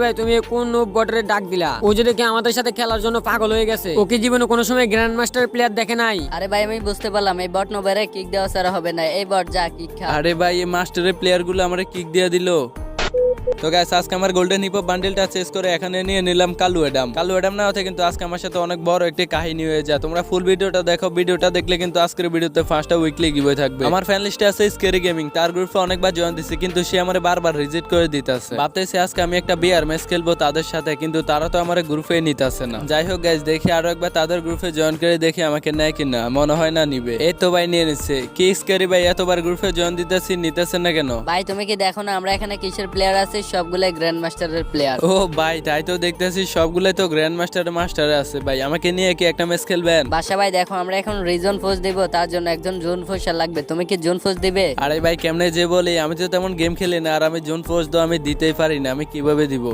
ভাই তুমি কোন বটের ডাক দিলা? ও যদি কি আমাদের সাথে খেলার জন্য পাগল হয়ে গেছে? ওকে জীবনে কোনো সময় গ্র্যান্ড মাস্টার প্লেয়ার দেখে নাই? আরে ভাই আমি বুঝতে পারলাম এই বট নোবারে কিক দেওয়া ছাড়া হবে না। এই বট যা কিক খা। আরে ভাই এই মাস্টারের প্লেয়ার গুলো আমারে কিক দিয়ে দিল। তো গাইস আজকে আমার গোল্ডেন হিপ বান্ডেলটা চেস করে এখানে নিয়ে নিলাম কালু অ্যাডাম না হতে কিন্তু আজকে আমার সাথে অনেক বড় একটি কাহিনী হয়ে যায়। তোমরা ফুল ভিডিওটা দেখো, ভিডিওটা দেখলে কিন্তু আজকের ভিডিওতে ফার্স্টটা উইকলি গিভওয়ে থাকবে। আমার ফ্যান লিস্টে আছে স্কেরি গেমিং, তার গ্রুপে অনেকবার জয়েন দিছি কিন্তু সে আমারে বারবার রিজেক্ট করে দিতেছে। ভাবতেছি আজকে আমি একটা বিয়ার ম্যাচ খেলবো তাদের সাথে, কিন্তু তারা তো আমার গ্রুপে নিতেছে না। যাই হোক গাইস দেখি আরো একবার তাদের গ্রুপে জয়েন করে দেখি আমাকে নেয় কিনা। মনে হয় না নিবে। এই তো ভাই নিয়ে নিচ্ছে। কি স্কেরি ভাই এতবার গ্রুপে জয়েন দিতেছি নিতেছে না কেন? ভাই তুমি কি দেখো না আমরা এখানে কিসের প্লেয়ার আছে? সবগুলাই গ্র্যান্ড মাস্টারের প্লেয়ার। ও ভাই তাই তো দেখতেছি সবগুলাই তো গ্র্যান্ড মাস্টারে আছে। ভাই আমাকে নিয়ে কি একটা ম্যাচ খেলবেন? বাসা ভাই দেখো আমরা এখন রিজন ফোর্স দিব, তার জন্য একজন জোন ফোর্সার লাগবে। তুমি কি জোন ফোর্স দিবে? আরে ভাই কেমনে যে বলি, আমি তো তেমন গেম খেলি না আর আমি জোন ফোর্স তো আমি দিতেই পারি না, আমি কিভাবে দিব?